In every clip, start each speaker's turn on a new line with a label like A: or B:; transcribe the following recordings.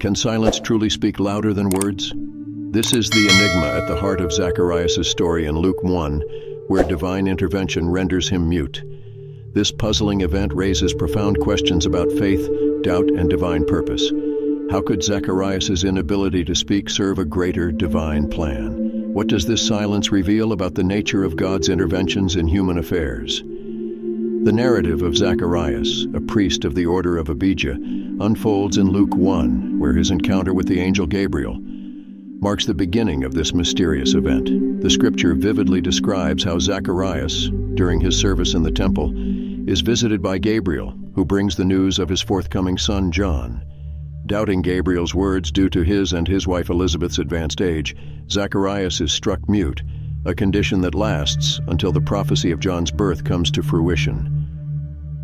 A: Can silence truly speak louder than words? This is the enigma at the heart of Zacharias' story in Luke 1, where divine intervention renders him mute. This puzzling event raises profound questions about faith, doubt, and divine purpose. How could Zacharias' inability to speak serve a greater divine plan? What does this silence reveal about the nature of God's interventions in human affairs? The narrative of Zacharias, a priest of the order of Abijah, unfolds in Luke 1, where his encounter with the angel Gabriel marks the beginning of this mysterious event. The scripture vividly describes how Zacharias, during his service in the temple, is visited by Gabriel, who brings the news of his forthcoming son John. Doubting Gabriel's words due to his and his wife Elizabeth's advanced age, Zacharias is struck mute, a condition that lasts until the prophecy of John's birth comes to fruition.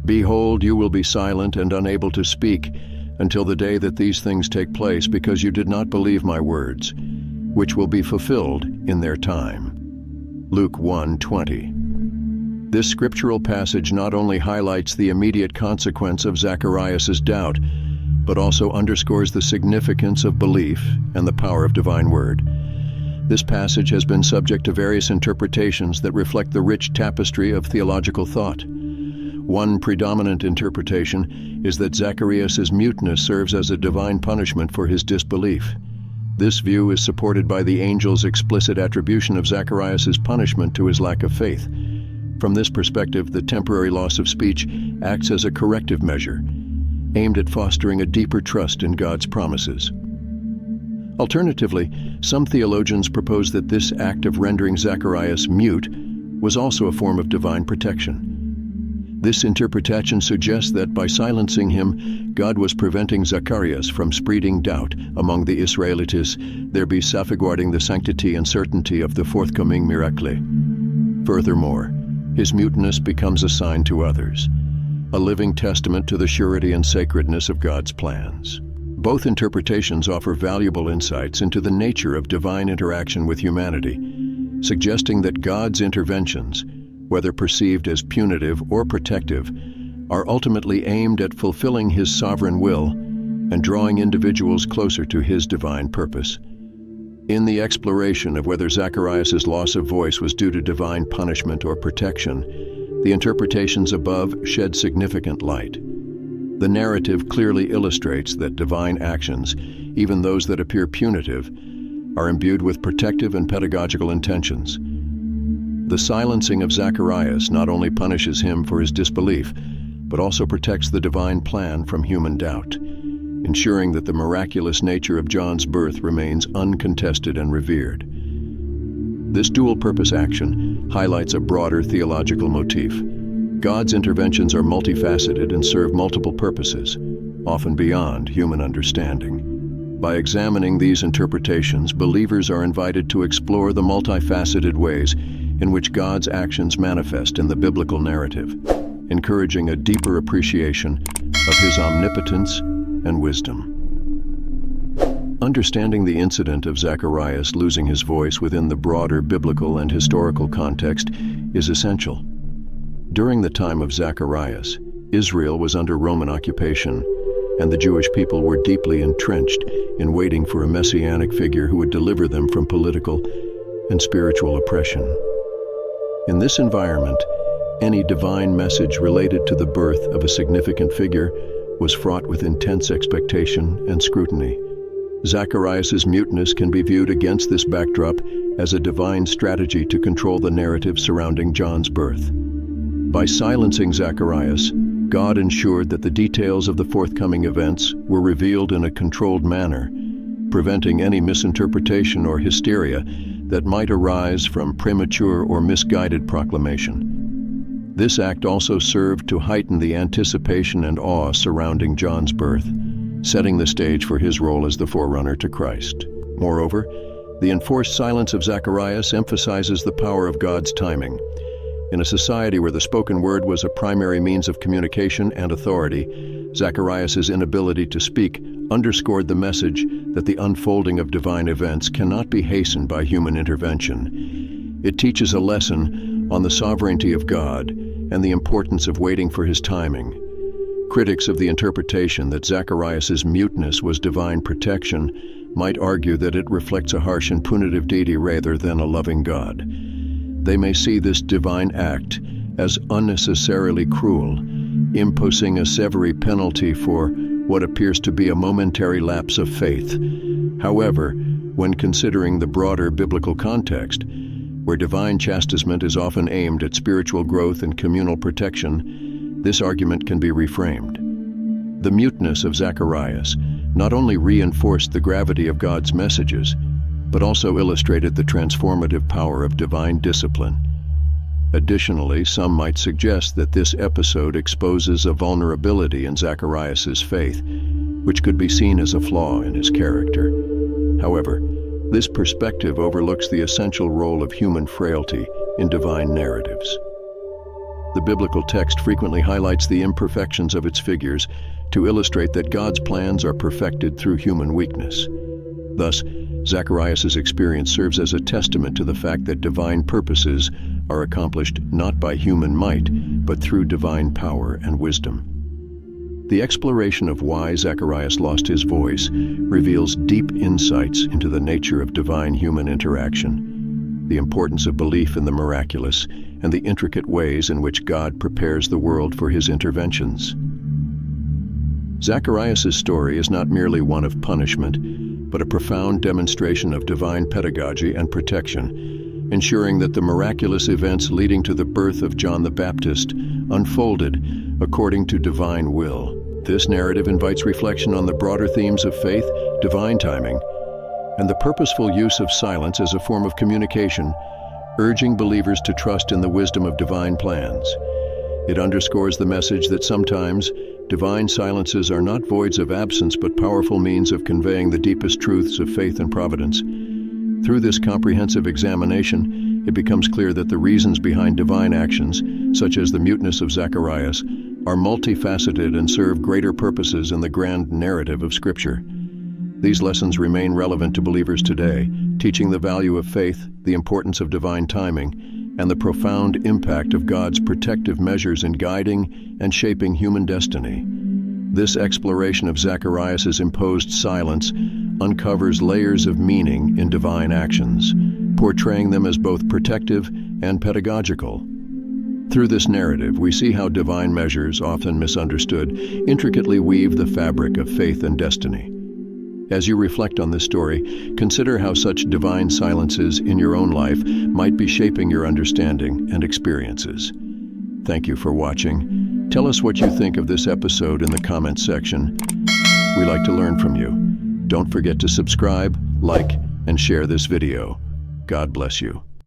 A: Behold, you will be silent and unable to speak until the day that these things take place, because you did not believe my words, which will be fulfilled in their time. Luke 1:20. This scriptural passage not only highlights the immediate consequence of Zacharias' doubt, but also underscores the significance of belief and the power of divine word. This passage has been subject to various interpretations that reflect the rich tapestry of theological thought. One predominant interpretation is that Zacharias' muteness serves as a divine punishment for his disbelief. This view is supported by the angel's explicit attribution of Zacharias' punishment to his lack of faith. From this perspective, the temporary loss of speech acts as a corrective measure, aimed at fostering a deeper trust in God's promises. Alternatively, some theologians propose that this act of rendering Zacharias mute was also a form of divine protection. This interpretation suggests that by silencing him, God was preventing Zacharias from spreading doubt among the Israelites, thereby safeguarding the sanctity and certainty of the forthcoming miracle. Furthermore, his muteness becomes a sign to others, a living testament to the surety and sacredness of God's plans. Both interpretations offer valuable insights into the nature of divine interaction with humanity, suggesting that God's interventions, whether perceived as punitive or protective, are ultimately aimed at fulfilling his sovereign will and drawing individuals closer to his divine purpose. In the exploration of whether Zacharias' loss of voice was due to divine punishment or protection, the interpretations above shed significant light. The narrative clearly illustrates that divine actions, even those that appear punitive, are imbued with protective and pedagogical intentions. The silencing of Zacharias not only punishes him for his disbelief, but also protects the divine plan from human doubt, ensuring that the miraculous nature of John's birth remains uncontested and revered. This dual-purpose action highlights a broader theological motif. God's interventions are multifaceted and serve multiple purposes, often beyond human understanding. By examining these interpretations, believers are invited to explore the multifaceted ways in which God's actions manifest in the biblical narrative, encouraging a deeper appreciation of his omnipotence and wisdom. Understanding the incident of Zacharias losing his voice within the broader biblical and historical context is essential. During the time of Zacharias, Israel was under Roman occupation, and the Jewish people were deeply entrenched in waiting for a messianic figure who would deliver them from political and spiritual oppression. In this environment, any divine message related to the birth of a significant figure was fraught with intense expectation and scrutiny. Zacharias' muteness can be viewed against this backdrop as a divine strategy to control the narrative surrounding John's birth. By silencing Zacharias, God ensured that the details of the forthcoming events were revealed in a controlled manner, preventing any misinterpretation or hysteria that might arise from premature or misguided proclamation. This act also served to heighten the anticipation and awe surrounding John's birth, setting the stage for his role as the forerunner to Christ. Moreover, the enforced silence of Zacharias emphasizes the power of God's timing. In a society where the spoken word was a primary means of communication and authority, Zacharias' inability to speak underscored the message that the unfolding of divine events cannot be hastened by human intervention. It teaches a lesson on the sovereignty of God and the importance of waiting for his timing. Critics of the interpretation that Zacharias' muteness was divine protection might argue that it reflects a harsh and punitive deity rather than a loving God. They may see this divine act as unnecessarily cruel, imposing a severe penalty for what appears to be a momentary lapse of faith. However, when considering the broader biblical context, where divine chastisement is often aimed at spiritual growth and communal protection, this argument can be reframed. The muteness of Zacharias not only reinforced the gravity of God's messages, but also illustrated the transformative power of divine discipline. Additionally, some might suggest that this episode exposes a vulnerability in Zacharias' faith, which could be seen as a flaw in his character. However, this perspective overlooks the essential role of human frailty in divine narratives. The biblical text frequently highlights the imperfections of its figures to illustrate that God's plans are perfected through human weakness. Thus, Zacharias' experience serves as a testament to the fact that divine purposes are accomplished not by human might, but through divine power and wisdom. The exploration of why Zacharias lost his voice reveals deep insights into the nature of divine-human interaction, the importance of belief in the miraculous, and the intricate ways in which God prepares the world for his interventions. Zacharias' story is not merely one of punishment, but a profound demonstration of divine pedagogy and protection, ensuring that the miraculous events leading to the birth of John the Baptist unfolded according to divine will. This narrative invites reflection on the broader themes of faith, divine timing, and the purposeful use of silence as a form of communication, urging believers to trust in the wisdom of divine plans. It underscores the message that sometimes divine silences are not voids of absence but powerful means of conveying the deepest truths of faith and providence. Through this comprehensive examination, it becomes clear that the reasons behind divine actions, such as the muteness of Zacharias, are multifaceted and serve greater purposes in the grand narrative of Scripture. These lessons remain relevant to believers today, teaching the value of faith, the importance of divine timing, and the profound impact of God's protective measures in guiding and shaping human destiny. This exploration of Zacharias' imposed silence uncovers layers of meaning in divine actions, portraying them as both protective and pedagogical. Through this narrative, we see how divine measures, often misunderstood, intricately weave the fabric of faith and destiny. As you reflect on this story, consider how such divine silences in your own life might be shaping your understanding and experiences. Thank you for watching. Tell us what you think of this episode in the comments section. We like to learn from you. Don't forget to subscribe, like, and share this video. God bless you.